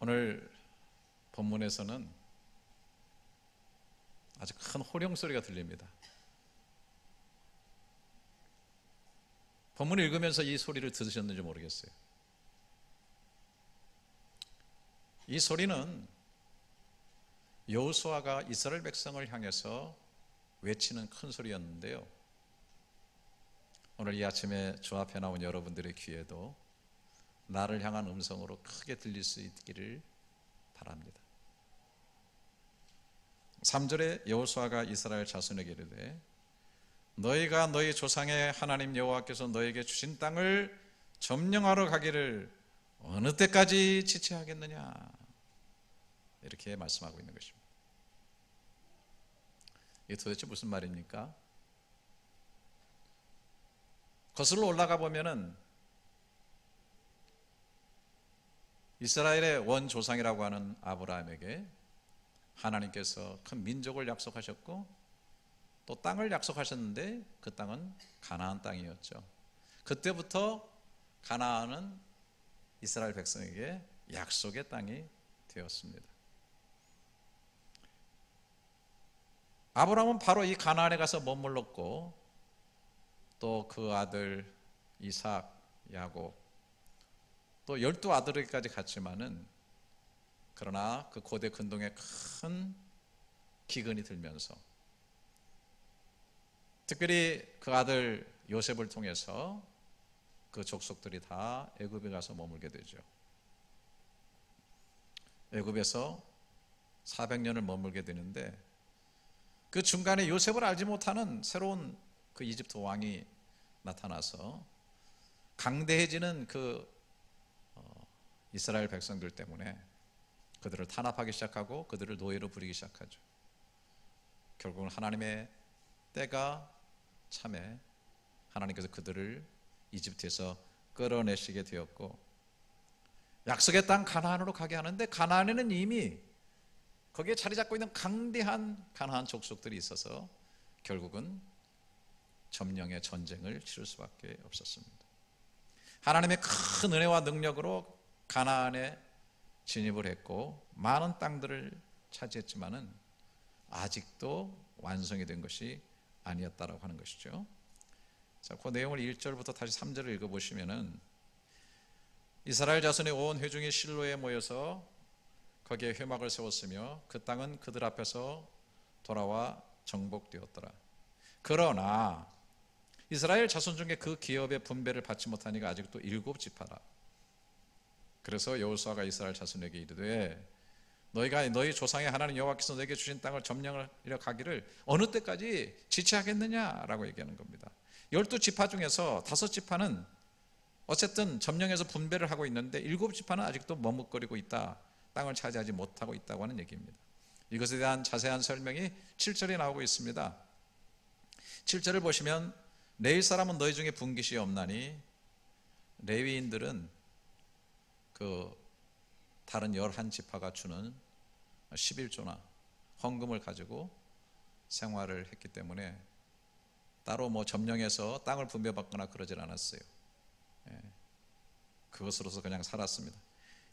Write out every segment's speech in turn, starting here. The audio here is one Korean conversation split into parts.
오늘 본문에서는 아주 큰 호령 소리가 들립니다. 본문을 읽으면서 이 소리를 들으셨는지 모르겠어요. 이 소리는 여호수아가 이스라엘 백성을 향해서 외치는 큰 소리였는데요, 오늘 이 아침에 주 앞에 나온 여러분들의 귀에도 나를 향한 음성으로 크게 들릴 수 있기를 바랍니다. 3절에 여호수아가 이스라엘 자손에게 이르되 너희가 너희 조상의 하나님 여호와께서 너희에게 주신 땅을 점령하러 가기를 어느 때까지 지체하겠느냐, 이렇게 말씀하고 있는 것입니다. 이게 도대체 무슨 말입니까? 거슬러 올라가 보면은 이스라엘의 원조상이라고 하는 아브라함에게 하나님께서 큰 민족을 약속하셨고 또 땅을 약속하셨는데 그 땅은 가나안 땅이었죠. 그때부터 가나안은 이스라엘 백성에게 약속의 땅이 되었습니다. 아브라함은 바로 이 가나안에 가서 머물렀고 또 그 아들 이삭, 야곱, 또 12아들에게까지 갔지만은 그러나 그 고대 근동에 큰 기근이 들면서 특별히 그 아들 요셉을 통해서 그 족속들이 다 애굽에 가서 머물게 되죠. 애굽에서 400년을 머물게 되는데 그 중간에 요셉을 알지 못하는 새로운 그 이집트 왕이 나타나서 강대해지는 그 이스라엘 백성들 때문에 그들을 탄압하기 시작하고 그들을 노예로 부리기 시작하죠. 결국은 하나님의 때가 참에 하나님께서 그들을 이집트에서 끌어내시게 되었고 약속의 땅 가나안으로 가게 하는데 가나안에는 이미 거기에 자리 잡고 있는 강대한 가나안 족속들이 있어서 결국은 점령의 전쟁을 치를 수밖에 없었습니다. 하나님의 큰 은혜와 능력으로 가나안에 진입을 했고 많은 땅들을 차지했지만은 아직도 완성이 된 것이 아니었다라고 하는 것이죠. 자, 그 내용을 1절부터 다시 3절을 읽어보시면은 이스라엘 자손의 온 회중이 실로에 모여서 거기에 회막을 세웠으며 그 땅은 그들 앞에서 돌아와 정복되었더라. 그러나 이스라엘 자손 중에 그 기업의 분배를 받지 못하니까 아직도 7지파라. 그래서 여호수아가 이스라엘 자손에게 이르되 너희가 너희 조상의 하나님 여호와께서 너에게 주신 땅을 점령하려 가기를 어느 때까지 지체하겠느냐라고 얘기하는 겁니다. 12지파 중에서 5지파는 어쨌든 점령해서 분배를 하고 있는데 7지파는 아직도 머뭇거리고 있다, 땅을 차지하지 못하고 있다고 하는 얘기입니다. 이것에 대한 자세한 설명이 7절에 나오고 있습니다. 7절을 보시면 레위 사람은 너희 중에 분깃이 없나니 레위인들은 그 다른 11지파가 주는 11조나 헌금을 가지고 생활을 했기 때문에 따로 뭐 점령해서 땅을 분배받거나 그러질 않았어요. 그것으로서 그냥 살았습니다.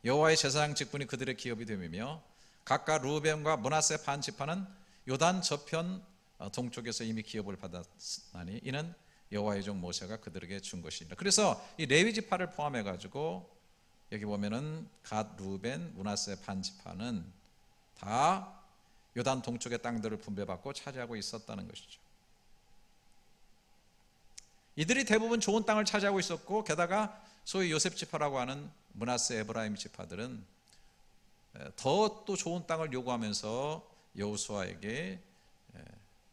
여호와의 제사장 직분이 그들의 기업이 됨이며 각각 루벤과 므낫세 반 지파는 요단 저편 동쪽에서 이미 기업을 받았나니 이는 여호와의 종 모세가 그들에게 준 것이니라. 그래서 이 레위 지파를 포함해 가지고 여기 보면은 갓, 루벤, 므낫세 반 지파는 다 요단 동쪽의 땅들을 분배받고 차지하고 있었다는 것이죠. 이들이 대부분 좋은 땅을 차지하고 있었고 게다가 소위 요셉 지파라고 하는 므낫세, 에브라임 지파들은 더 또 좋은 땅을 요구하면서 여호수아에게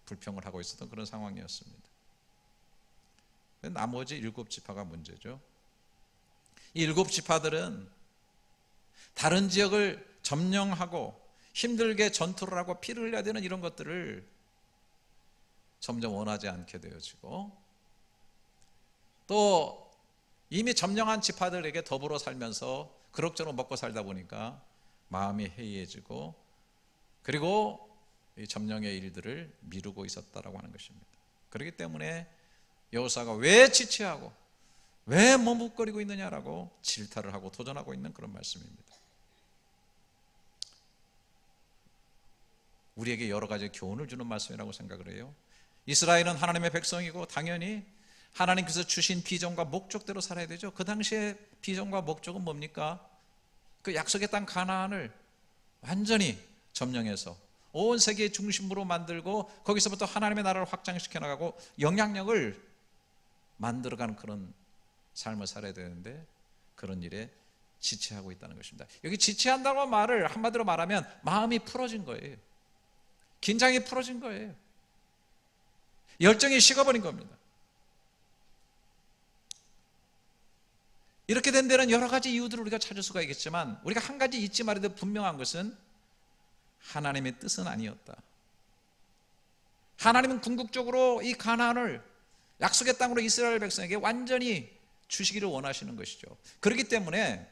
불평을 하고 있었던 그런 상황이었습니다. 나머지 7지파가 문제죠. 이 7지파들은 다른 지역을 점령하고 힘들게 전투를 하고 피를 흘려야 되는 이런 것들을 점점 원하지 않게 되어지고 또 이미 점령한 지파들에게 더불어 살면서 그럭저럭 먹고 살다 보니까 마음이 해이해지고 그리고 이 점령의 일들을 미루고 있었다라고 하는 것입니다. 그렇기 때문에 여호수아가 왜 지체하고 왜 머뭇거리고 있느냐라고 질타를 하고 도전하고 있는 그런 말씀입니다. 우리에게 여러 가지 교훈을 주는 말씀이라고 생각을 해요. 이스라엘은 하나님의 백성이고 당연히 하나님께서 주신 비전과 목적대로 살아야 되죠. 그 당시에 비전과 목적은 뭡니까? 그 약속의 땅 가나안을 완전히 점령해서 온 세계의 중심부로 만들고 거기서부터 하나님의 나라를 확장시켜 나가고 영향력을 만들어가는 그런 삶을 살아야 되는데 그런 일에 지체하고 있다는 것입니다. 여기 지체한다고 말을 한마디로 말하면 마음이 풀어진 거예요. 긴장이 풀어진 거예요. 열정이 식어버린 겁니다. 이렇게 된 데는 여러 가지 이유들을 우리가 찾을 수가 있겠지만 우리가 한 가지 잊지 말아야 될 분명한 것은 하나님의 뜻은 아니었다. 하나님은 궁극적으로 이 가나안을 약속의 땅으로 이스라엘 백성에게 완전히 주시기를 원하시는 것이죠. 그렇기 때문에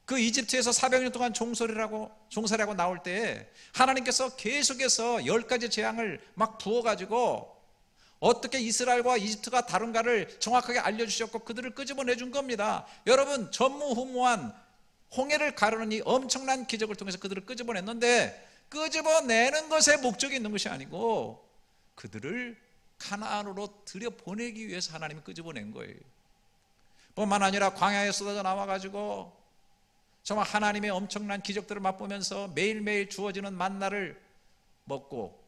그 이집트에서 400년 동안 종살이라고 나올 때에 하나님께서 계속해서 10가지 재앙을 막 부어가지고 어떻게 이스라엘과 이집트가 다른가를 정확하게 알려주셨고 그들을 끄집어내준 겁니다. 여러분, 전무후무한 홍해를 가르는 이 엄청난 기적을 통해서 그들을 끄집어냈는데 끄집어내는 것에 목적이 있는 것이 아니고 그들을 가나안으로 들여보내기 위해서 하나님이 끄집어낸 거예요. 뿐만 아니라 광야에 쏟아져 나와가지고 정말 하나님의 엄청난 기적들을 맛보면서 매일매일 주어지는 만나를 먹고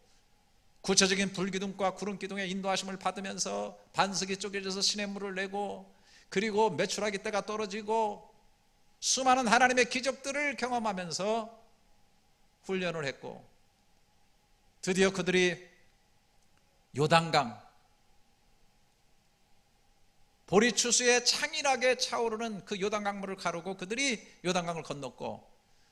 구체적인 불기둥과 구름기둥의 인도하심을 받으면서 반석이 쪼개져서 시냇물을 내고 그리고 메추라기 때가 떨어지고 수많은 하나님의 기적들을 경험하면서 훈련을 했고 드디어 그들이 요단강 보리추수에 창일하게 차오르는 그 요단강물을 가르고 그들이 요단강을 건넜고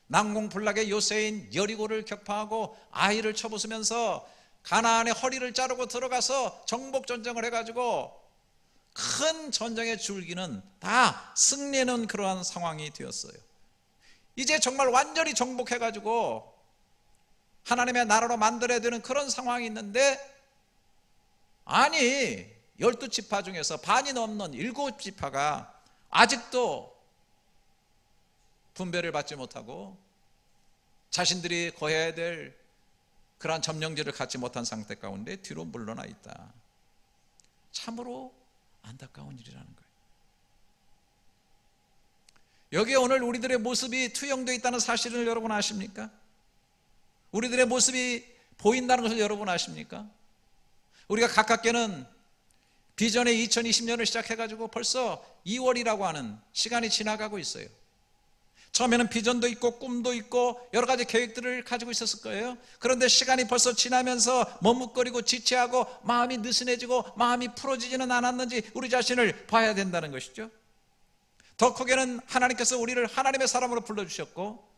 난공불락의 요새인 여리고를 격파하고 아이를 쳐부수면서 가나안의 허리를 자르고 들어가서 정복전쟁을 해가지고 큰 전쟁의 줄기는 다 승리하는 그러한 상황이 되었어요. 이제 정말 완전히 정복해가지고 하나님의 나라로 만들어야 되는 그런 상황이 있는데 아니 12지파 중에서 반이 넘는 7지파가 아직도 분배를 받지 못하고 자신들이 거해야 될 그러한 점령지를 갖지 못한 상태 가운데 뒤로 물러나 있다. 참으로 안타까운 일이라는 거예요. 여기에 오늘 우리들의 모습이 투영되어 있다는 사실을 여러분 아십니까? 우리들의 모습이 보인다는 것을 여러분 아십니까? 우리가 가깝게는 비전의 2020년을 시작해가지고 벌써 2월이라고 하는 시간이 지나가고 있어요. 처음에는 비전도 있고 꿈도 있고 여러 가지 계획들을 가지고 있었을 거예요. 그런데 시간이 벌써 지나면서 머뭇거리고 지체하고 마음이 느슨해지고 마음이 풀어지지는 않았는지 우리 자신을 봐야 된다는 것이죠. 더 크게는 하나님께서 우리를 하나님의 사람으로 불러주셨고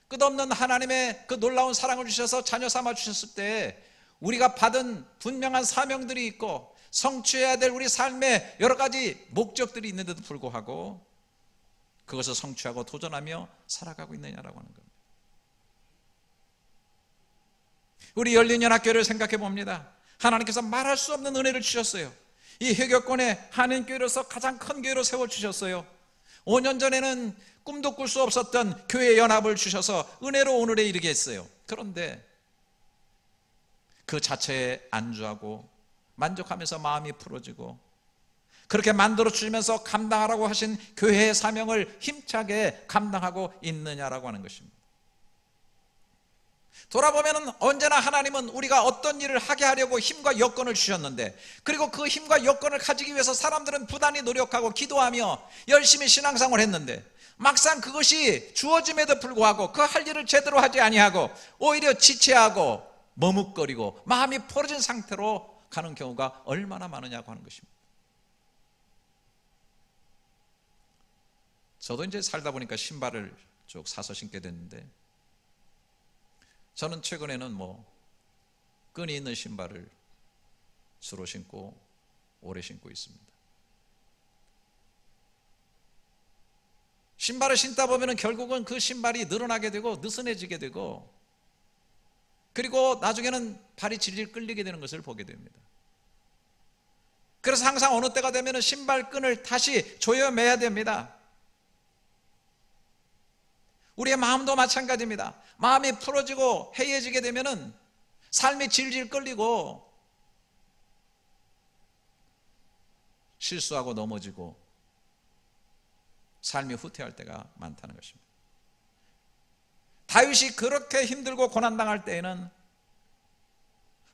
끝없는 하나님의 그 놀라운 사랑을 주셔서 자녀 삼아 주셨을 때 우리가 받은 분명한 사명들이 있고 성취해야 될 우리 삶의 여러 가지 목적들이 있는데도 불구하고 그것을 성취하고 도전하며 살아가고 있느냐라고 하는 겁니다. 우리 열린연합교회를 생각해 봅니다. 하나님께서 말할 수 없는 은혜를 주셨어요. 이 회교권의 한인교회로서 가장 큰 교회로 세워주셨어요. 5년 전에는 꿈도 꿀 수 없었던 교회 연합을 주셔서 은혜로 오늘에 이르게 했어요. 그런데 그 자체에 안주하고 만족하면서 마음이 풀어지고 그렇게 만들어 주시면서 감당하라고 하신 교회의 사명을 힘차게 감당하고 있느냐라고 하는 것입니다. 돌아보면 언제나 하나님은 우리가 어떤 일을 하게 하려고 힘과 여건을 주셨는데 그리고 그 힘과 여건을 가지기 위해서 사람들은 부단히 노력하고 기도하며 열심히 신앙생활을 했는데 막상 그것이 주어짐에도 불구하고 그 할 일을 제대로 하지 아니하고 오히려 지체하고 머뭇거리고 마음이 풀어진 상태로 가는 경우가 얼마나 많으냐고 하는 것입니다. 저도 이제 살다 보니까 신발을 쭉 사서 신게 됐는데 저는 최근에는 끈이 있는 신발을 주로 신고 오래 신고 있습니다. 신발을 신다 보면 결국은 그 신발이 늘어나게 되고 느슨해지게 되고 그리고 나중에는 발이 질질 끌리게 되는 것을 보게 됩니다. 그래서 항상 어느 때가 되면 신발 끈을 다시 조여매야 됩니다. 우리의 마음도 마찬가지입니다. 마음이 풀어지고 해이해지게 되면은 삶이 질질 끌리고 실수하고 넘어지고 삶이 후퇴할 때가 많다는 것입니다. 다윗이 그렇게 힘들고 고난당할 때에는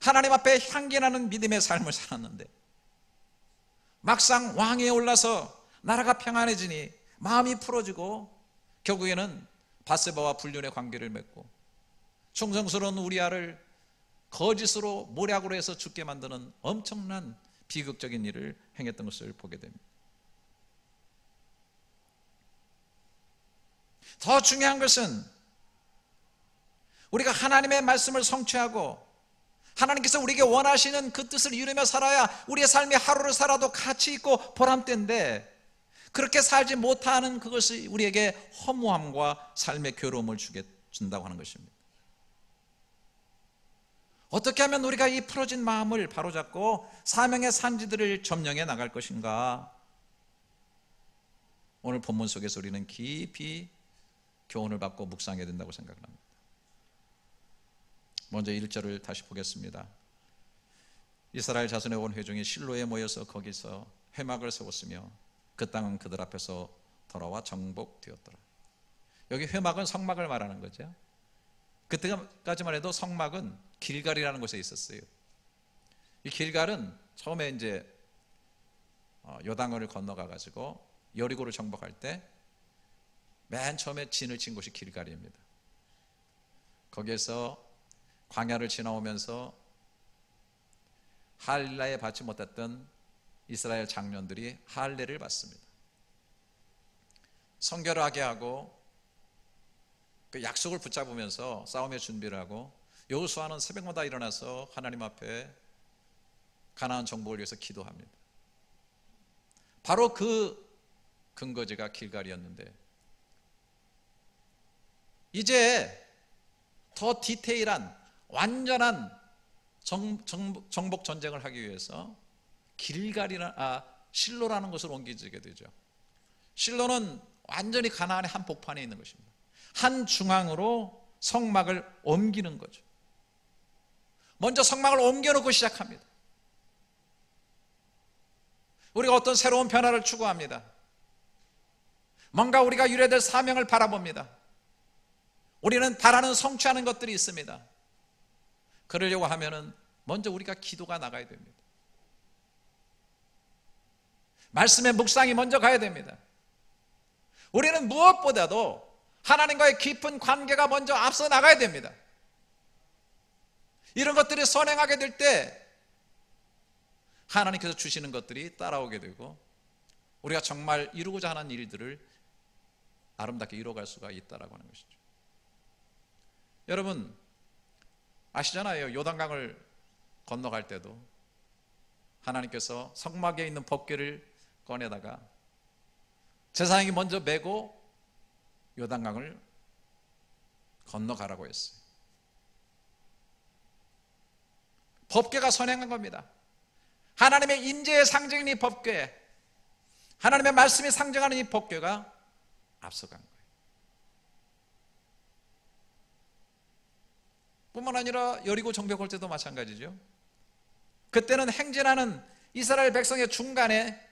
하나님 앞에 향기나는 믿음의 삶을 살았는데 막상 왕위에 올라서 나라가 평안해지니 마음이 풀어지고 결국에는 밧세바와 불륜의 관계를 맺고 충성스러운 우리아를 거짓으로 모략으로 해서 죽게 만드는 엄청난 비극적인 일을 행했던 것을 보게 됩니다. 더 중요한 것은 우리가 하나님의 말씀을 성취하고 하나님께서 우리에게 원하시는 그 뜻을 이루며 살아야 우리의 삶이 하루를 살아도 가치 있고 보람된데, 그렇게 살지 못하는 그것이 우리에게 허무함과 삶의 괴로움을 준다고 하는 것입니다. 어떻게 하면 우리가 이 풀어진 마음을 바로잡고 사명의 산지들을 점령해 나갈 것인가? 오늘 본문 속에서 우리는 깊이 교훈을 받고 묵상해야 된다고 생각을 합니다. 먼저 1절을 다시 보겠습니다. 이스라엘 자손의 온 회중이 실로에 모여서 거기서 회막을 세웠으며 그 땅은 그들 앞에서 돌아와 정복되었더라. 여기 회막은 성막을 말하는 거죠. 그때까지만 해도 성막은 길갈이라는 곳에 있었어요. 이 길갈은 처음에 이제 요단강을 건너가 가지고 여리고를 정복할 때 맨 처음에 진을 친 곳이 길갈입니다. 거기에서 광야를 지나오면서 할례에 받지 못했던 이스라엘 장년들이 할례를 받습니다. 성결을 하게 하고 그 약속을 붙잡으면서 싸움의 준비를 하고 여호수아는 새벽마다 일어나서 하나님 앞에 가나안 정복을 위해서 기도합니다. 바로 그 근거지가 길갈이었는데, 이제 더 디테일한 완전한 정복 전쟁을 하기 위해서 실로라는 곳을 옮기게 되죠. 실로는 완전히 가나안의 한 복판에 있는 것입니다. 한 중앙으로 성막을 옮기는 거죠. 먼저 성막을 옮겨놓고 시작합니다. 우리가 어떤 새로운 변화를 추구합니다. 뭔가 우리가 유래될 사명을 바라봅니다. 우리는 바라는 성취하는 것들이 있습니다. 그러려고 하면은 먼저 우리가 기도가 나가야 됩니다. 말씀의 묵상이 먼저 가야 됩니다. 우리는 무엇보다도 하나님과의 깊은 관계가 먼저 앞서 나가야 됩니다. 이런 것들이 선행하게 될 때 하나님께서 주시는 것들이 따라오게 되고 우리가 정말 이루고자 하는 일들을 아름답게 이루어갈 수가 있다라고 하는 것이죠. 여러분 아시잖아요. 요단강을 건너갈 때도 하나님께서 성막에 있는 법궤를 꺼내다가 제사장이 먼저 메고 요단강을 건너가라고 했어요. 법궤가 선행한 겁니다. 하나님의 임재의 상징인 이 법궤, 하나님의 말씀이 상징하는 이 법궤가 앞서간 거예요. 뿐만 아니라 여리고 정복할 때도 마찬가지죠. 그때는 행진하는 이스라엘 백성의 중간에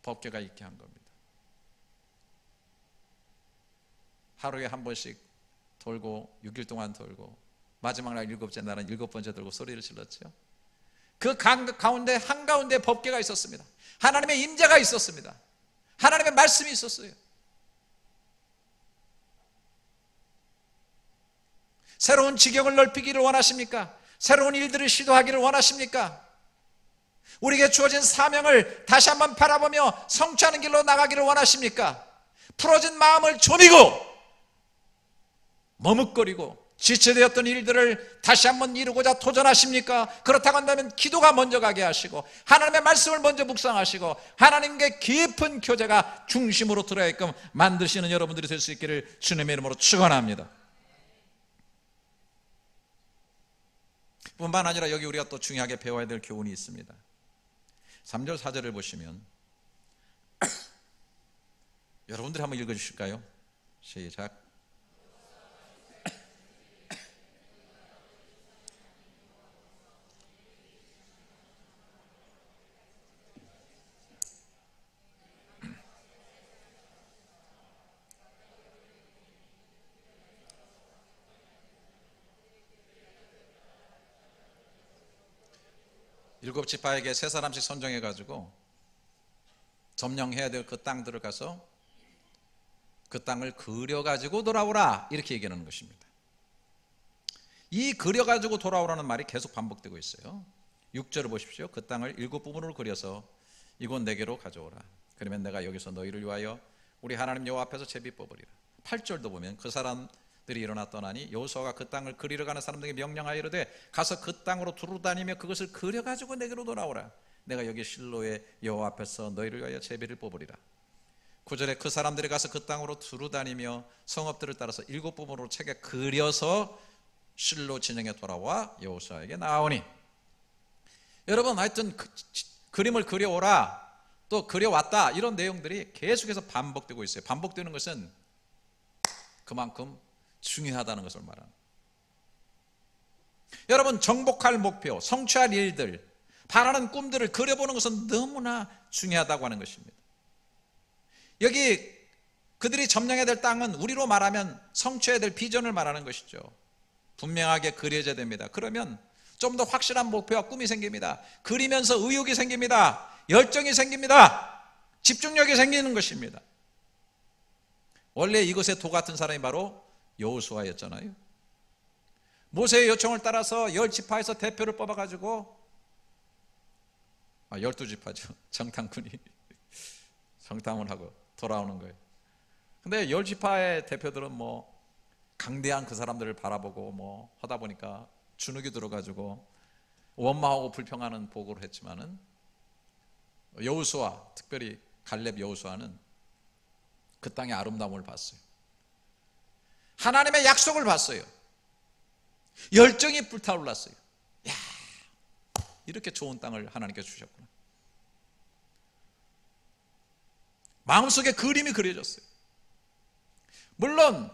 법궤가 있게 한 겁니다. 하루에 한 번씩 돌고 6일 동안 돌고 마지막 날 7째 날은 7번째 돌고 소리를 질렀죠. 그 가운데 한가운데 법궤가 있었습니다. 하나님의 임재가 있었습니다. 하나님의 말씀이 있었어요. 새로운 지경을 넓히기를 원하십니까? 새로운 일들을 시도하기를 원하십니까? 우리에게 주어진 사명을 다시 한번 바라보며 성취하는 길로 나가기를 원하십니까? 풀어진 마음을 조미고 머뭇거리고 지체되었던 일들을 다시 한번 이루고자 도전하십니까? 그렇다고 한다면 기도가 먼저 가게 하시고 하나님의 말씀을 먼저 묵상하시고 하나님께 깊은 교제가 중심으로 들어가게끔 만드시는 여러분들이 될 수 있기를 주님의 이름으로 축원합니다. 뿐만 아니라 여기 우리가 또 중요하게 배워야 될 교훈이 있습니다. 3절 4절을 보시면 여러분들이 한번 읽어주실까요? 시작. 일곱 지파에게 세 사람씩 선정해 가지고 점령해야 될 그 땅들을 가서 그 땅을 그려 가지고 돌아오라, 이렇게 얘기하는 것입니다. 이 그려 가지고 돌아오라는 말이 계속 반복되고 있어요. 6절을 보십시오. 그 땅을 7부분으로 그려서 이곳 내게로 가져오라. 그러면 내가 여기서 너희를 위하여 우리 하나님 여호와 앞에서 제비 뽑으리라. 8절도 보면 그 사람들이 일어나 떠나니 여호수아가 그 땅을 그리러 가는 사람들에게 명령하여 이르되 가서 그 땅으로 두루 다니며 그것을 그려 가지고 내게로 돌아오라. 내가 여기 실로의 여호와 앞에서 너희를 위하여 제비를 뽑으리라. 9절에 그 사람들이 가서 그 땅으로 두루 다니며 성읍들을 따라서 7부분으로 책에 그려서 실로 진영에 돌아와 여호수아에게 나오니. 여러분, 하여튼 그림을 그려오라, 또 그려왔다, 이런 내용들이 계속해서 반복되고 있어요. 반복되는 것은 그만큼 중요하다는 것을 말합니다. 여러분, 정복할 목표, 성취할 일들, 바라는 꿈들을 그려보는 것은 너무나 중요하다고 하는 것입니다. 여기 그들이 점령해야 될 땅은 우리로 말하면 성취해야 될 비전을 말하는 것이죠. 분명하게 그려져야 됩니다. 그러면 좀 더 확실한 목표와 꿈이 생깁니다. 그리면서 의욕이 생깁니다. 열정이 생깁니다. 집중력이 생기는 것입니다. 원래 이것의 도 같은 사람이 바로 여호수아였잖아요. 모세의 요청을 따라서 10지파에서 대표를 뽑아가지고 12지파죠. 정탐꾼이 정탐을 하고 돌아오는 거예요. 근데 10지파의 대표들은 뭐 강대한 그 사람들을 바라보고 뭐 하다 보니까 주눅이 들어가지고 원망하고 불평하는 보고를 했지만은 여호수아, 특별히 갈렙 여호수아는 그 땅의 아름다움을 봤어요. 하나님의 약속을 봤어요. 열정이 불타올랐어요. 야, 이렇게 좋은 땅을 하나님께 주셨구나. 마음속에 그림이 그려졌어요. 물론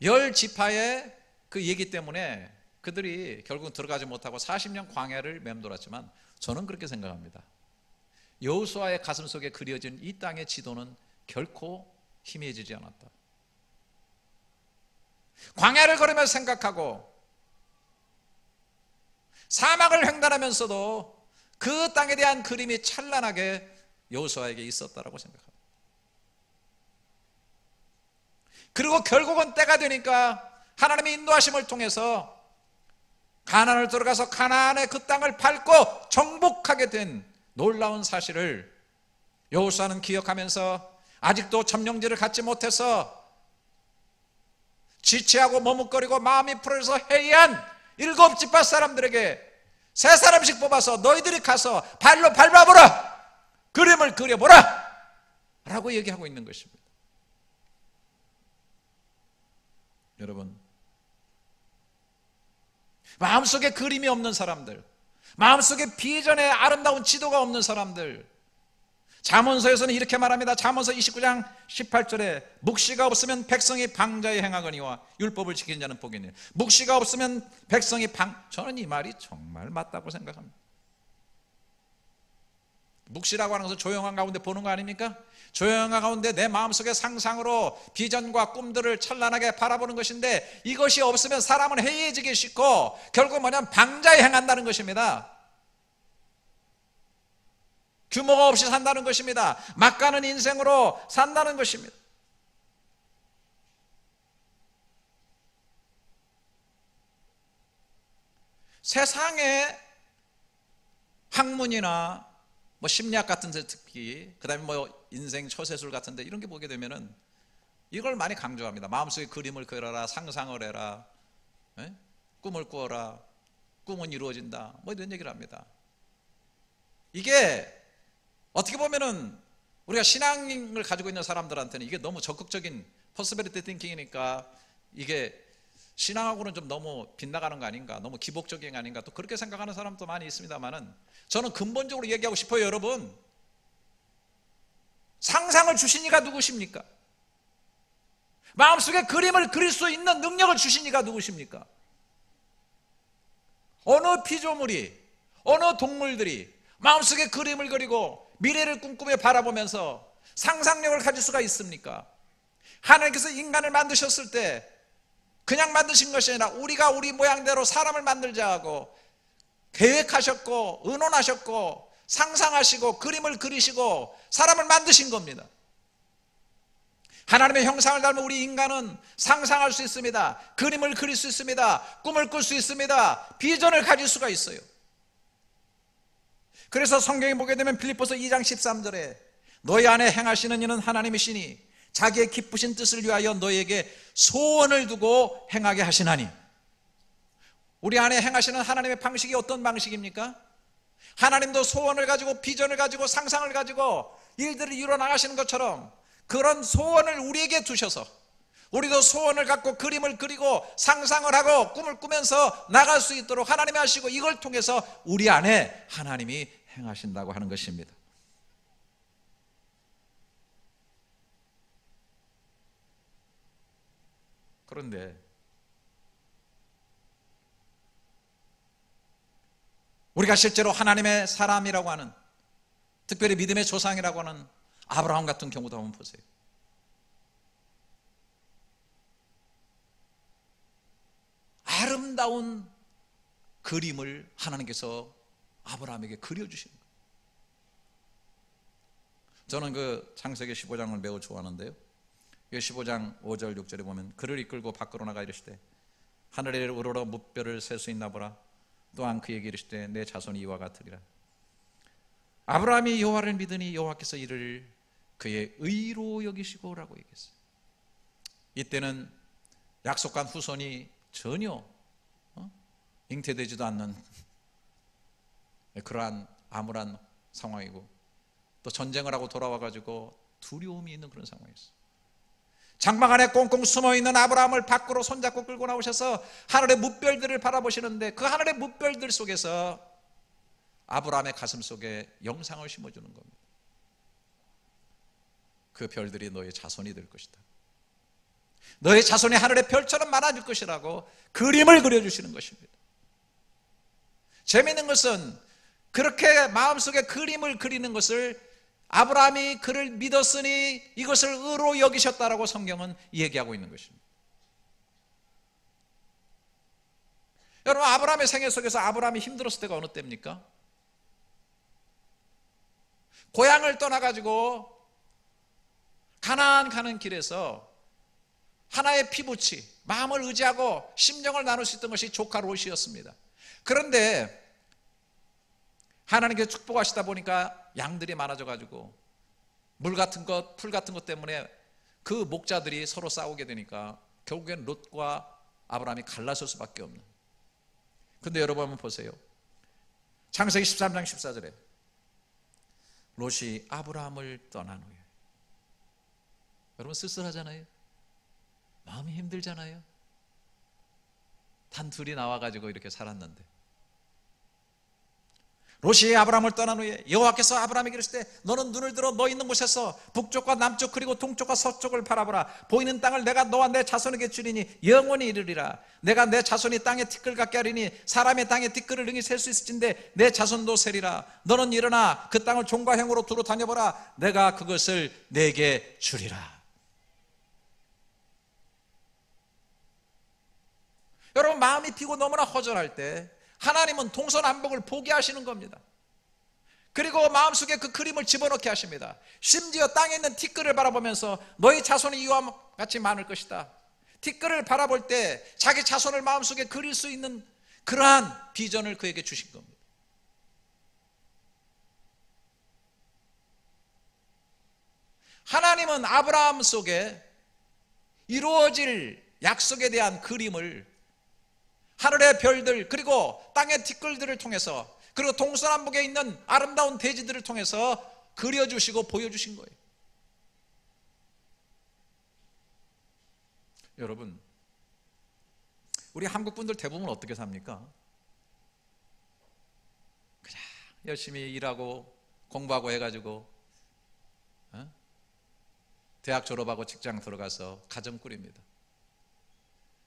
10지파의 그 얘기 때문에 그들이 결국 들어가지 못하고 40년 광야를 맴돌았지만 저는 그렇게 생각합니다. 여호수아의 가슴속에 그려진 이 땅의 지도는 결코 희미해지지 않았다. 광야를 걸으면서 생각하고 사막을 횡단하면서도 그 땅에 대한 그림이 찬란하게 여호수아에게 있었다라고 생각합니다. 그리고 결국은 때가 되니까 하나님의 인도하심을 통해서 가나안을 들어가서 가나안의 그 땅을 밟고 정복하게 된 놀라운 사실을 여호수아는 기억하면서 아직도 점령지를 갖지 못해서 지체하고 머뭇거리고 마음이 풀어져서 해이한 7지파 사람들에게 3사람씩 뽑아서 너희들이 가서 발로 밟아보라, 그림을 그려보라 라고 얘기하고 있는 것입니다. 여러분, 마음속에 그림이 없는 사람들, 마음속에 비전의 아름다운 지도가 없는 사람들, 잠언서에서는 이렇게 말합니다. 잠언서 29장 18절에 묵시가 없으면 백성이 방자에 행하거니와 율법을 지키는 자는 복이 있느니라. 묵시가 없으면 백성이 저는 이 말이 정말 맞다고 생각합니다. 묵시라고 하는 것은 조용한 가운데 보는 거 아닙니까? 조용한 가운데 내 마음속의 상상으로 비전과 꿈들을 찬란하게 바라보는 것인데, 이것이 없으면 사람은 해이해지기 쉽고 결국 뭐냐면 방자에 행한다는 것입니다. 규모가 없이 산다는 것입니다. 막 가는 인생으로 산다는 것입니다. 세상의 학문이나 뭐 심리학 같은 데 특히, 그 다음에 뭐 인생 처세술 같은 데 이런 게 보게 되면은 이걸 많이 강조합니다. 마음속에 그림을 그려라, 상상을 해라, 꿈을 꾸어라, 꿈은 이루어진다, 뭐 이런 얘기를 합니다. 이게 어떻게 보면은 우리가 신앙을 가지고 있는 사람들한테는 이게 너무 적극적인 퍼스비리티 띵킹이니까 이게 신앙하고는 좀 너무 빗나가는 거 아닌가, 너무 기복적인 거 아닌가, 또 그렇게 생각하는 사람도 많이 있습니다만은 저는 근본적으로 얘기하고 싶어요. 여러분, 상상을 주신 이가 누구십니까? 마음속에 그림을 그릴 수 있는 능력을 주신 이가 누구십니까? 어느 피조물이, 어느 동물들이 마음속에 그림을 그리고 미래를 꿈꾸며 바라보면서 상상력을 가질 수가 있습니까? 하나님께서 인간을 만드셨을 때 그냥 만드신 것이 아니라 우리가 우리 모양대로 사람을 만들자 하고 계획하셨고 의논하셨고 상상하시고 그림을 그리시고 사람을 만드신 겁니다. 하나님의 형상을 닮은 우리 인간은 상상할 수 있습니다. 그림을 그릴 수 있습니다. 꿈을 꿀 수 있습니다. 비전을 가질 수가 있어요. 그래서 성경에 보게 되면 빌립보서 2장 13절에 너희 안에 행하시는 이는 하나님이시니 자기의 기쁘신 뜻을 위하여 너희에게 소원을 두고 행하게 하시나니. 우리 안에 행하시는 하나님의 방식이 어떤 방식입니까? 하나님도 소원을 가지고 비전을 가지고 상상을 가지고 일들을 이루어 나가시는 것처럼 그런 소원을 우리에게 두셔서 우리도 소원을 갖고 그림을 그리고 상상을 하고 꿈을 꾸면서 나갈 수 있도록 하나님이 하시고 이걸 통해서 우리 안에 하나님이 행하신다고 하는 것입니다. 그런데 우리가 실제로 하나님의 사람이라고 하는, 특별히 믿음의 조상이라고 하는 아브라함 같은 경우도 한번 보세요. 아름다운 그림을 하나님께서 아브라함에게 그려주시는 거예요. 저는 그 창세기 15장을 매우 좋아하는데요, 15장 5절 6절에 보면 그를 이끌고 밖으로 나가 이르시되 하늘에 우러러 무뼈를 셀 수 있나 보라. 또한 그에게 이르시되 내 자손이 이와 같으리라. 아브라함이 여호와를 믿으니 여호와께서 이를 그의 의로 여기시고라고 얘기했어요. 이때는 약속한 후손이 전혀 잉태되지도 않는 그러한 암울한 상황이고 또 전쟁을 하고 돌아와가지고 두려움이 있는 그런 상황이었어요. 장막 안에 꽁꽁 숨어있는 아브라함을 밖으로 손잡고 끌고 나오셔서 하늘의 뭇별들을 바라보시는데 그 하늘의 뭇별들 속에서 아브라함의 가슴 속에 영상을 심어주는 겁니다. 그 별들이 너의 자손이 될 것이다. 너의 자손이 하늘의 별처럼 많아질 것이라고 그림을 그려주시는 것입니다. 재미있는 것은 그렇게 마음속에 그림을 그리는 것을 아브라함이 그를 믿었으니 이것을 의로 여기셨다라고 성경은 얘기하고 있는 것입니다. 여러분, 아브라함의 생애 속에서 아브라함이 힘들었을 때가 어느 때입니까? 고향을 떠나가지고 가나안 가는 길에서 하나의 피부치, 마음을 의지하고 심정을 나눌 수 있던 것이 조카 롯이었습니다. 그런데 하나님께서 축복하시다 보니까 양들이 많아져가지고 물 같은 것, 풀 같은 것 때문에 그 목자들이 서로 싸우게 되니까 결국엔 롯과 아브라함이 갈라설 수밖에 없는. 근데 여러분 한번 보세요. 창세기 13장 14절에 롯이 아브라함을 떠난 후에, 여러분 쓸쓸하잖아요. 마음이 힘들잖아요. 단 둘이 나와가지고 이렇게 살았는데 롯이 아브라함을 떠난 후에 여호와께서 아브라함에게 이르시되 너는 눈을 들어 너 있는 곳에서 북쪽과 남쪽 그리고 동쪽과 서쪽을 바라보라. 보이는 땅을 내가 너와 내 자손에게 주리니 영원히 이르리라. 내가 내 자손이 땅에 티끌 같게 하리니 사람의 땅에 티끌을 능히 셀 수 있을진데 내 자손도 세리라. 너는 일어나 그 땅을 종과 행으로 두루 다녀보라. 내가 그것을 내게 주리라. 여러분, 마음이 비고 너무나 허전할 때 하나님은 동서남북을 보게 하시는 겁니다. 그리고 마음속에 그 그림을 집어넣게 하십니다. 심지어 땅에 있는 티끌을 바라보면서 너희 자손이 이와 같이 많을 것이다. 티끌을 바라볼 때 자기 자손을 마음속에 그릴 수 있는 그러한 비전을 그에게 주신 겁니다. 하나님은 아브라함 속에 이루어질 약속에 대한 그림을 하늘의 별들 그리고 땅의 티끌들을 통해서 그리고 동서남북에 있는 아름다운 대지들을 통해서 그려주시고 보여주신 거예요. 여러분, 우리 한국 분들 대부분 어떻게 삽니까? 그냥 열심히 일하고 공부하고 해가지고 대학 졸업하고 직장 들어가서 가정 꾸립니다.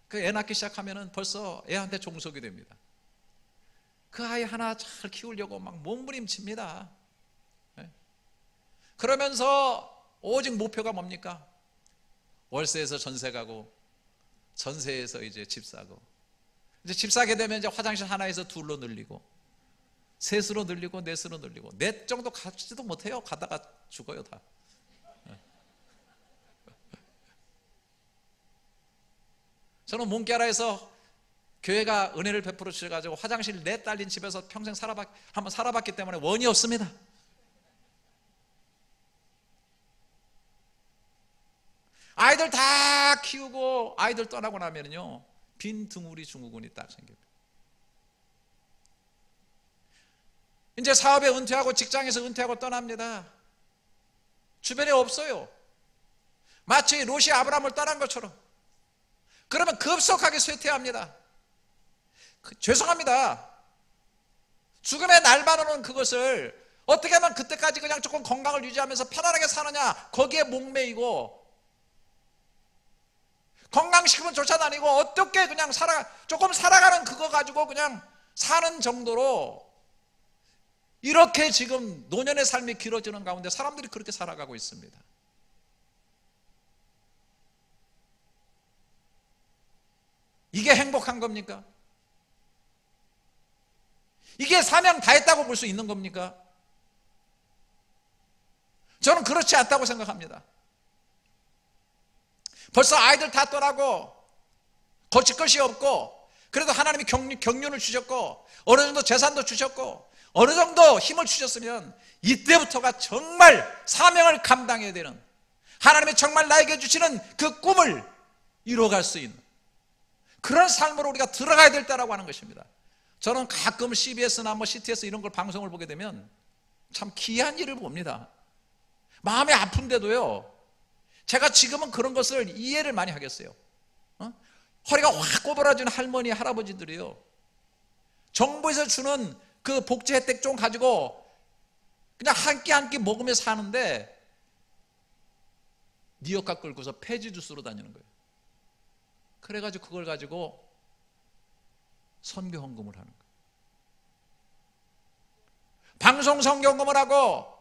그 애 낳기 시작하면은 벌써 애한테 종속이 됩니다. 그 아이 하나 잘 키우려고 막 몸부림칩니다. 그러면서 오직 목표가 뭡니까? 월세에서 전세 가고, 전세에서 이제 집 사고, 이제 집 사게 되면 이제 화장실 하나에서 둘로 늘리고, 셋으로 늘리고, 넷으로 늘리고, 넷 정도 가지도 못해요. 가다가 죽어요 다. 저는 몽깨라에서 교회가 은혜를 베풀어 주셔가지고 화장실 넷 딸린 집에서 평생 한번 살아봤기 때문에 원이 없습니다. 아이들 다 키우고 아이들 떠나고 나면요, 빈 둥우리 증후군이 딱 생깁니다. 이제 사업에 은퇴하고 직장에서 은퇴하고 떠납니다. 주변에 없어요. 마치 롯이 아브라함을 떠난 것처럼. 그러면 급속하게 쇠퇴합니다. 죄송합니다. 죽음의 날만으로는 그것을 어떻게 하면 그때까지 그냥 조금 건강을 유지하면서 편안하게 사느냐, 거기에 목매이고, 건강식품은 쫓아다니고 어떻게 그냥 조금 살아가는 그거 가지고 그냥 사는 정도로, 이렇게 지금 노년의 삶이 길어지는 가운데 사람들이 그렇게 살아가고 있습니다. 이게 행복한 겁니까? 이게 사명 다 했다고 볼 수 있는 겁니까? 저는 그렇지 않다고 생각합니다. 벌써 아이들 다 떠나고 거칠 것이 없고, 그래도 하나님이 경륜을 주셨고 어느 정도 재산도 주셨고 어느 정도 힘을 주셨으면 이때부터가 정말 사명을 감당해야 되는, 하나님이 정말 나에게 주시는 그 꿈을 이루어갈 수 있는 그런 삶으로 우리가 들어가야 될 때라고 하는 것입니다. 저는 가끔 CBS나 CTS 이런 걸 방송을 보게 되면 참 기이한 일을 봅니다. 마음이 아픈데도요, 제가 지금은 그런 것을 이해를 많이 하겠어요. 허리가 확 꼬부라지는 할머니, 할아버지들이요, 정부에서 주는 그 복지 혜택 좀 가지고 그냥 한 끼 한 끼 먹으며 사는데 니어카 끌고서 폐지 주스로 다니는 거예요. 그래가지고 그걸 가지고 선교 헌금을 하는 거예요. 방송 선교헌금을 하고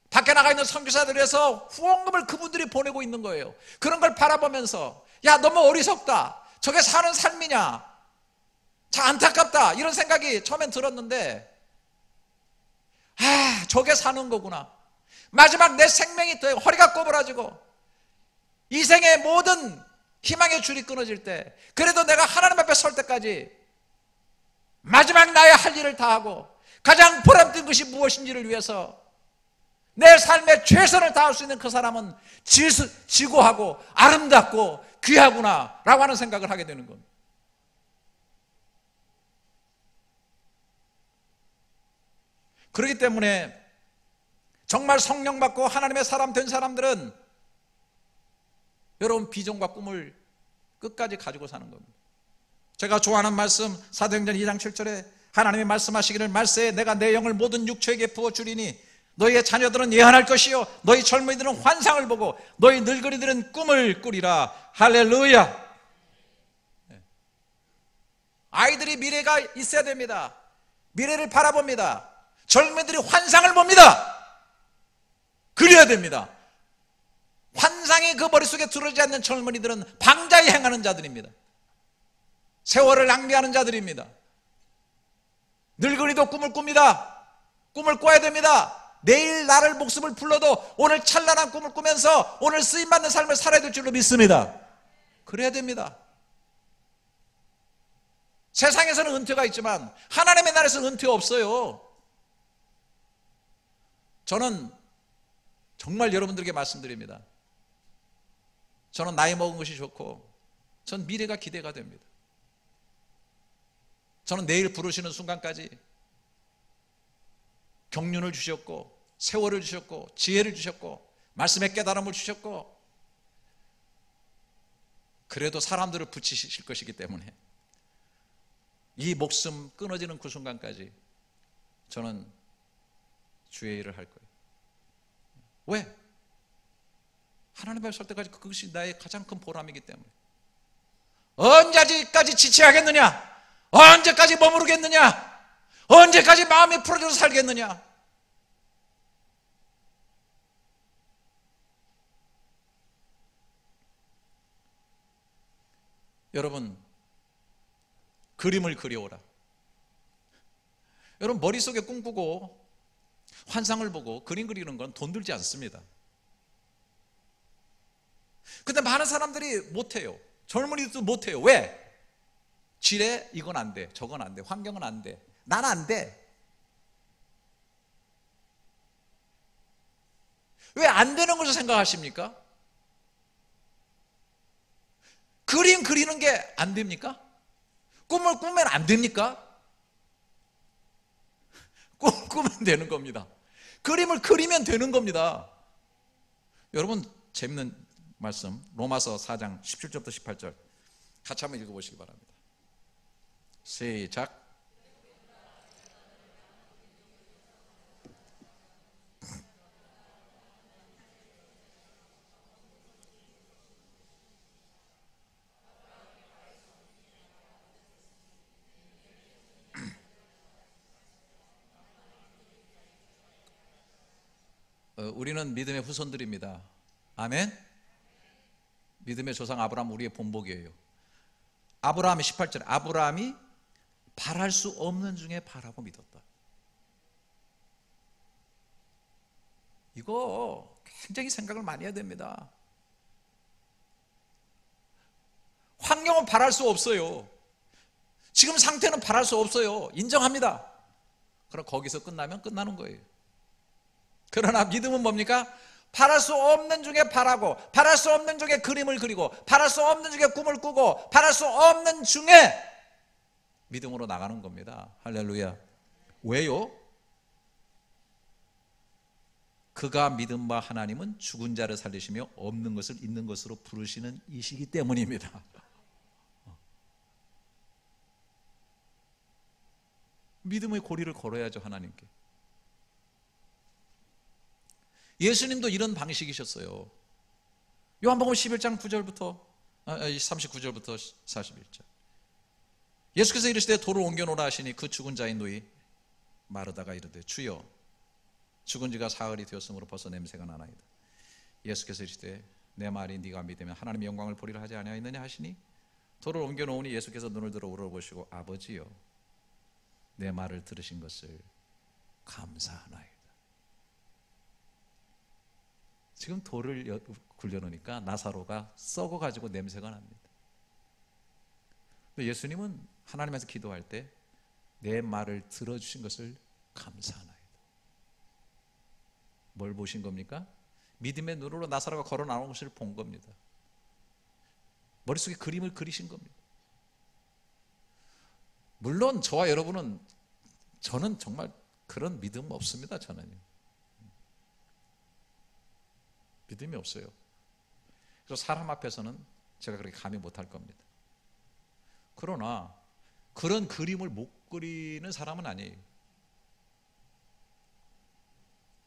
밖에 나가 있는 선교사들 위해서 후원금을 그분들이 보내고 있는 거예요. 그런 걸 바라보면서, 야, 너무 어리석다, 저게 사는 삶이냐, 참 안타깝다, 이런 생각이 처음엔 들었는데, 아, 저게 사는 거구나. 마지막 내 생명이 더 허리가 꼬부라지고 이 생의 모든 희망의 줄이 끊어질 때, 그래도 내가 하나님 앞에 설 때까지 마지막 나의 할 일을 다하고 가장 보람된 것이 무엇인지를 위해서 내 삶의 최선을 다할 수 있는 그 사람은 지고하고 아름답고 귀하구나 라고 하는 생각을 하게 되는 겁니다. 그렇기 때문에 정말 성령 받고 하나님의 사람 된 사람들은 여러분 비전과 꿈을 끝까지 가지고 사는 겁니다. 제가 좋아하는 말씀, 사도행전 2장 7절에 하나님이 말씀하시기를, 말세에 내가 내 영을 모든 육체에게 부어주리니 너희의 자녀들은 예언할 것이요 너희 젊은이들은 환상을 보고 너희 늙은이들은 꿈을 꾸리라. 할렐루야. 아이들이 미래가 있어야 됩니다. 미래를 바라봅니다. 젊은이들이 환상을 봅니다. 그려야 됩니다. 환상이 그 머릿속에 들어오지 않는 젊은이들은 방자에 행하는 자들입니다. 세월을 낭비하는 자들입니다. 늙은이도 꿈을 꿉니다. 꿈을 꿔야 됩니다. 내일 나를 목숨을 불러도 오늘 찬란한 꿈을 꾸면서 오늘 쓰임받는 삶을 살아야 될 줄로 믿습니다. 그래야 됩니다. 세상에서는 은퇴가 있지만 하나님의 나라에서는 은퇴 없어요. 저는 정말 여러분들에게 말씀드립니다. 저는 나이 먹은 것이 좋고 전 미래가 기대가 됩니다. 저는 내일 부르시는 순간까지 경륜을 주셨고 세월을 주셨고 지혜를 주셨고 말씀의 깨달음을 주셨고, 그래도 사람들을 붙이실 것이기 때문에 이 목숨 끊어지는 그 순간까지 저는 주의 일을 할 거예요. 왜? 하나님 앞에 설 때까지 그것이 나의 가장 큰 보람이기 때문에. 언제까지 지체하겠느냐? 언제까지 머무르겠느냐? 언제까지 마음이 풀어져서 살겠느냐? 여러분, 그림을 그려오라. 여러분, 머릿속에 꿈꾸고 환상을 보고 그림 그리는 건 돈 들지 않습니다. 근데 많은 사람들이 못해요. 젊은이도 못해요. 왜? 지레 이건 안 돼, 저건 안 돼, 환경은 안 돼, 난 안 돼. 왜 안 되는 것을 생각하십니까? 그림 그리는 게 안 됩니까? 꿈을 꾸면 안 됩니까? 꿈을 꾸면 되는 겁니다. 그림을 그리면 되는 겁니다. 여러분, 재밌는 말씀, 로마서 4장 17절부터 18절 같이 한번 읽어보시기 바랍니다. 시작. 우리는 믿음의 후손들입니다. 아멘. 믿음의 조상 아브라함, 우리의 본복이에요. 아브라함이 18절에 아브라함이 바랄 수 없는 중에 바라고 믿었다. 이거 굉장히 생각을 많이 해야 됩니다. 환경은 바랄 수 없어요. 지금 상태는 바랄 수 없어요. 인정합니다. 그럼 거기서 끝나면 끝나는 거예요. 그러나 믿음은 뭡니까? 바랄 수 없는 중에 바라고, 바랄 수 없는 중에 그림을 그리고, 바랄 수 없는 중에 꿈을 꾸고, 바랄 수 없는 중에 믿음으로 나가는 겁니다. 할렐루야. 왜요? 그가 믿음 바 하나님은 죽은 자를 살리시며 없는 것을 있는 것으로 부르시는 이시기 때문입니다. 믿음의 고리를 걸어야죠, 하나님께. 예수님도 이런 방식이셨어요. 요한복음 11장 9절부터 39절부터 41절. 예수께서 이르시되 돌을 옮겨놓으라 하시니 그 죽은 자인 노이 마르다가 이르되 주여 죽은 지가 사흘이 되었으므로 벌써 냄새가 나나이다. 예수께서 이르시되 내 말이 네가 믿으면 하나님의 영광을 보리라 하지 아니하였느냐 하시니 돌을 옮겨놓으니 예수께서 눈을 들어 우러보시고 아버지여 내 말을 들으신 것을 감사하나이다. 지금 돌을 굴려놓으니까 나사로가 썩어가지고 냄새가 납니다. 예수님은 하나님께서 기도할 때 내 말을 들어주신 것을 감사하나이다. 뭘 보신 겁니까? 믿음의 눈으로 나사로가 걸어 나온 것을 본 겁니다. 머릿속에 그림을 그리신 겁니다. 물론 저와 여러분은, 저는 정말 그런 믿음 없습니다. 저는요, 믿음이 없어요. 그래서 사람 앞에서는 제가 그렇게 감히 못할 겁니다. 그러나 그런 그림을 못 그리는 사람은 아니에요.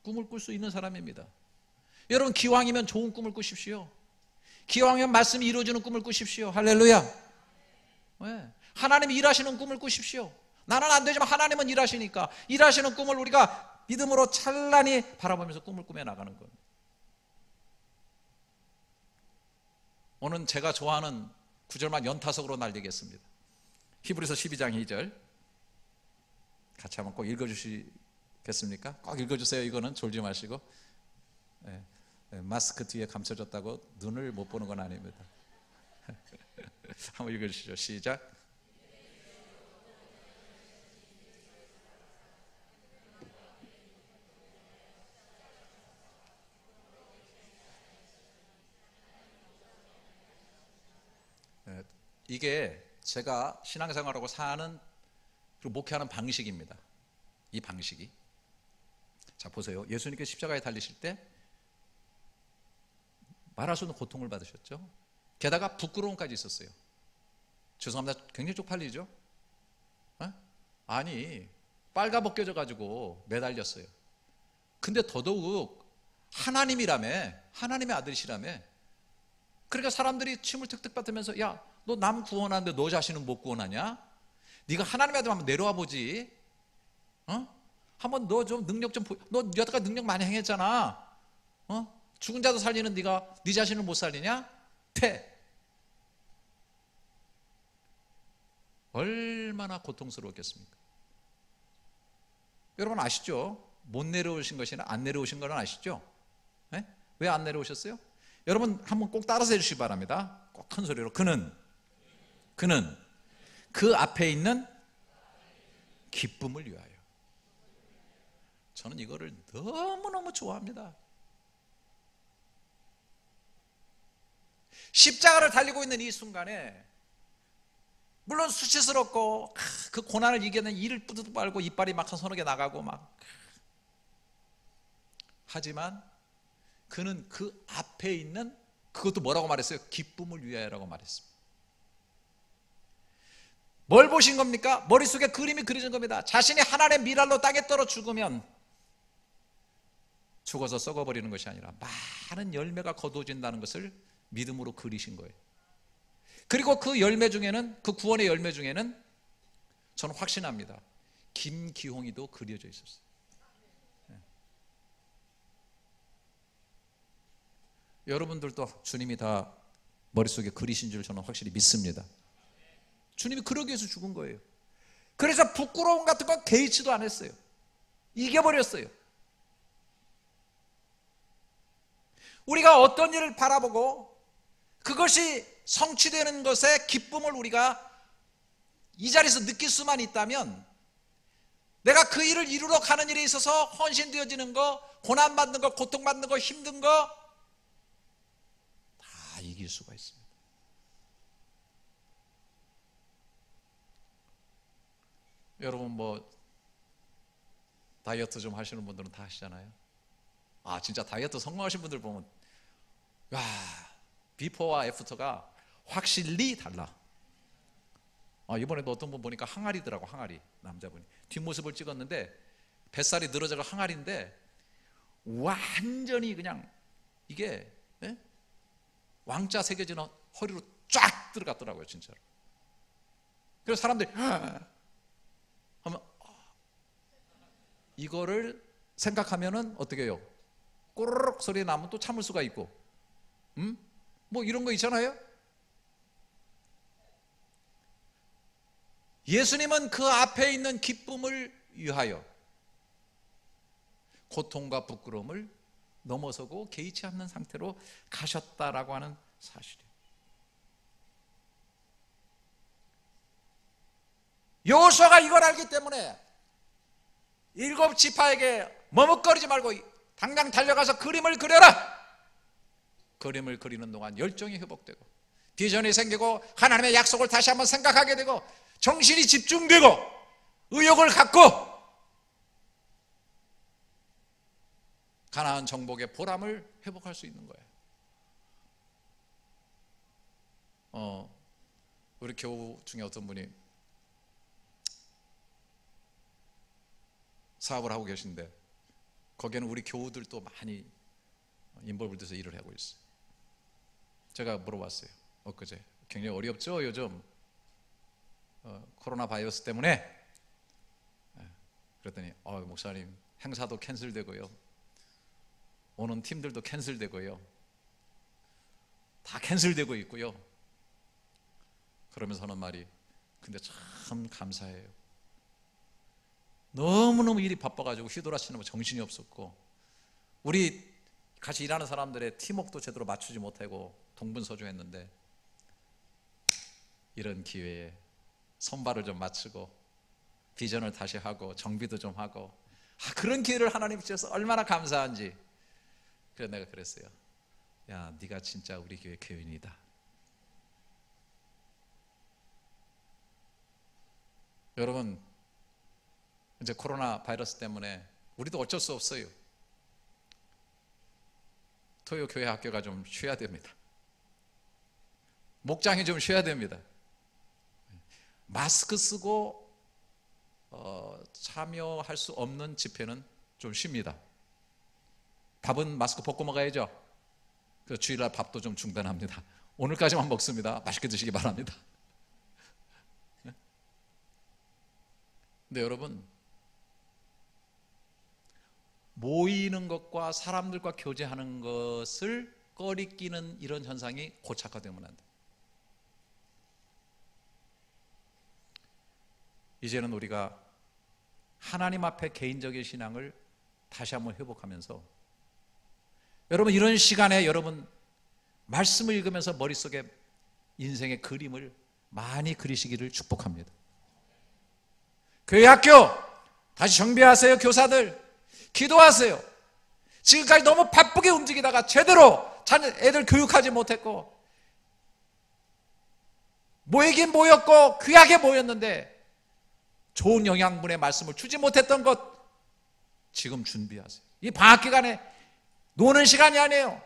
꿈을 꿀 수 있는 사람입니다. 여러분, 기왕이면 좋은 꿈을 꾸십시오. 기왕이면 말씀이 이루어지는 꿈을 꾸십시오. 할렐루야. 네. 하나님이 일하시는 꿈을 꾸십시오. 나는 안 되지만 하나님은 일하시니까 일하시는 꿈을 우리가 믿음으로 찬란히 바라보면서 꿈을 꾸며 나가는 겁니다. 오늘 제가 좋아하는 구절만 연타석으로 날리겠습니다. 히브리서 12장 2절 같이 한번 꼭 읽어주시겠습니까? 꼭 읽어주세요. 이거는 졸지 마시고. 네. 마스크 뒤에 감춰졌다고 눈을 못 보는 건 아닙니다. 한번 읽어주시죠. 시작. 이게 제가 신앙생활하고 사는 그리고 목회하는 방식입니다. 이 방식이. 자, 보세요. 예수님께서 십자가에 달리실 때 말할 수 없는 고통을 받으셨죠. 게다가 부끄러움까지 있었어요. 죄송합니다. 굉장히 쪽팔리죠? 아니, 빨가벗겨져 가지고 매달렸어요. 근데 더더욱 하나님이라며, 하나님의 아들이시라며 그러니까 사람들이 침을 득득 뱉으면서, 야, 너 남 구원하는데 너 자신은 못 구원하냐? 네가 하나님의 아들 한번 내려와 보지. 한번 너 좀 능력 좀 너 여태까지 능력 많이 행했잖아. 죽은 자도 살리는 네가 네 자신을 못 살리냐? 얼마나 고통스러웠겠습니까? 여러분 아시죠? 못 내려오신 것이나 안 내려오신 거는 아시죠? 네? 왜 안 내려오셨어요? 여러분 한번 꼭 따라서 해주시기 바랍니다. 꼭 큰 소리로. 그는 그 앞에 있는 기쁨을 위하여. 저는 이거를 너무너무 좋아합니다. 십자가를 달리고 있는 이 순간에 물론 수치스럽고 그 고난을 이겨낸 이를 뿌듯 빨고 이빨이 막 한 서너 개 나가고 막, 하지만 그는 그 앞에 있는, 그것도 뭐라고 말했어요? 기쁨을 위하여라고 말했습니다. 뭘 보신 겁니까? 머릿속에 그림이 그려진 겁니다. 자신이 하나님의 미랄로 땅에 떨어 죽으면 죽어서 썩어버리는 것이 아니라 많은 열매가 거두어진다는 것을 믿음으로 그리신 거예요. 그리고 그 열매 중에는, 그 구원의 열매 중에는 저는 확신합니다. 김기홍이도 그려져 있었어요. 여러분들도 주님이 다 머릿속에 그리신 줄 저는 확실히 믿습니다. 주님이 그러기 위해서 죽은 거예요. 그래서 부끄러움 같은 건 개의치도 안 했어요. 이겨버렸어요. 우리가 어떤 일을 바라보고 그것이 성취되는 것에 기쁨을 우리가 이 자리에서 느낄 수만 있다면, 내가 그 일을 이루러 가는 일에 있어서 헌신되어지는 거, 고난받는 거, 고통받는 거, 힘든 거 다 이길 수가 있습니다. 여러분 뭐 다이어트 좀 하시는 분들은 다 하시잖아요. 진짜 다이어트 성공하신 분들 보면, 와, 비포와 애프터가 확실히 달라. 이번에도 어떤 분 보니까 항아리더라고. 항아리, 남자분이 뒷모습을 찍었는데 뱃살이 늘어져가 항아리인데 완전히 그냥 이게 왕자 새겨지는 허리로 쫙 들어갔더라고요, 진짜로. 그래서 사람들이 하면 이거를 생각하면은 어떻게 해요? 꼬르륵 소리 나면 또 참을 수가 있고, 뭐 이런 거 있잖아요. 예수님은 그 앞에 있는 기쁨을 위하여 고통과 부끄러움을 넘어서고 개의치 않는 상태로 가셨다라고 하는 사실이에요. 여호수아가 이걸 알기 때문에 7 지파에게 머뭇거리지 말고 당장 달려가서 그림을 그려라. 그림을 그리는 동안 열정이 회복되고 비전이 생기고 하나님의 약속을 다시 한번 생각하게 되고 정신이 집중되고 의욕을 갖고 가나안 정복의 보람을 회복할 수 있는 거예요. 우리 교우 중에 어떤 분이 사업을 하고 계신데 거기에는 우리 교우들도 많이 인볼브 돼서 일을 하고 있어요. 제가 물어봤어요. 엊그제. 굉장히 어렵죠 요즘 코로나 바이러스 때문에. 그랬더니 목사님, 행사도 캔슬되고요, 오는 팀들도 캔슬되고요, 다 캔슬되고 있고요. 그러면서 하는 말이, 근데 참 감사해요. 너무너무 일이 바빠가지고 휘돌아치는 거 정신이 없었고, 우리 같이 일하는 사람들의 팀워크도 제대로 맞추지 못하고 동분서주했는데 이런 기회에 선발을 좀 맞추고 비전을 다시 하고 정비도 좀 하고, 그런 기회를 하나님 주셔서 얼마나 감사한지. 그래서 내가 그랬어요. 야, 네가 진짜 우리 교회 교인이다. 여러분, 이제 코로나 바이러스 때문에 우리도 어쩔 수 없어요. 토요 교회 학교가 좀 쉬어야 됩니다. 목장이 좀 쉬어야 됩니다. 마스크 쓰고 참여할 수 없는 집회는 좀 쉽니다. 밥은 마스크 벗고 먹어야죠. 그 주일날 밥도 좀 중단합니다. 오늘까지만 먹습니다. 맛있게 드시기 바랍니다. 근데 여러분, 모이는 것과 사람들과 교제하는 것을 꺼리끼는 이런 현상이 고착화되면 안 돼. 이제는 우리가 하나님 앞에 개인적인 신앙을 다시 한번 회복하면서, 여러분 이런 시간에 여러분 말씀을 읽으면서 머릿속에 인생의 그림을 많이 그리시기를 축복합니다. 교회 학교 다시 정비하세요. 교사들 기도하세요. 지금까지 너무 바쁘게 움직이다가 제대로 애들 교육하지 못했고, 모이긴 모였고 귀하게 모였는데 좋은 영양분의 말씀을 주지 못했던 것 지금 준비하세요. 이 방학 기간에 노는 시간이 아니에요.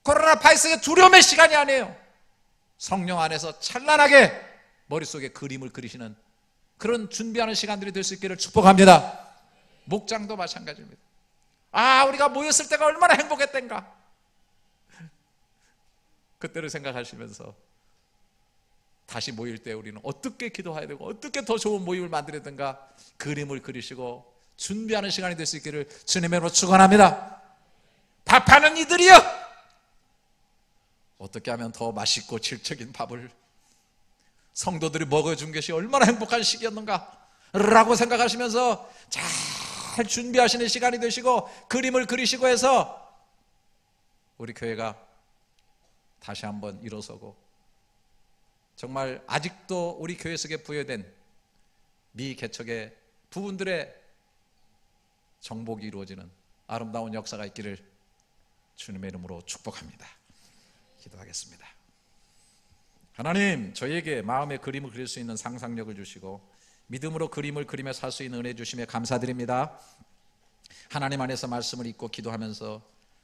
코로나 바이러스의 두려움의 시간이 아니에요. 성령 안에서 찬란하게 머릿속에 그림을 그리시는 그런 준비하는 시간들이 될 수 있기를 축복합니다. 목장도 마찬가지입니다. 우리가 모였을 때가 얼마나 행복했던가, 그때를 생각하시면서 다시 모일 때 우리는 어떻게 기도해야 되고 어떻게 더 좋은 모임을 만들어야 되는가 그림을 그리시고 준비하는 시간이 될 수 있기를 주님의 이름으로 축원합니다. 밥하는 이들이여, 어떻게 하면 더 맛있고 질적인 밥을 성도들이 먹어준 것이 얼마나 행복한 시기였는가 라고 생각하시면서 잘 준비하시는 시간이 되시고 그림을 그리시고 해서 우리 교회가 다시 한번 일어서고, 정말 아직도 우리 교회 속에 부여된 미개척의 부분들의 정복이 이루어지는 아름다운 역사가 있기를 주님의 이름으로 축복합니다. 기도하겠습니다. 하나님, 저희에게 마음의 그림을 그릴 수 있는 상상력을 주시고 믿음으로 그림을 그리며 살 수 있는 은혜 주심에 감사드립니다. 하나님 안에서 말씀을 읽고 기도하면서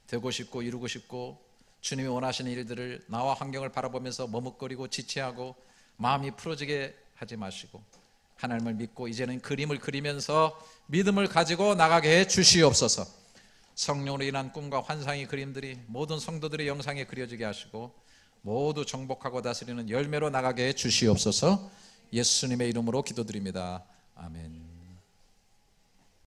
되고 싶고 이루고 싶고 주님이 원하시는 일들을 나와 환경을 바라보면서 머뭇거리고 지체하고 마음이 풀어지게 하지 마시고 하나님을 믿고 이제는 그림을 그리면서 믿음을 가지고 나가게 해 주시옵소서. 성령으로 인한 꿈과 환상의 그림들이 모든 성도들의 영상에 그려지게 하시고 모두 정복하고 다스리는 열매로 나가게 해 주시옵소서. 예수님의 이름으로 기도드립니다. 아멘.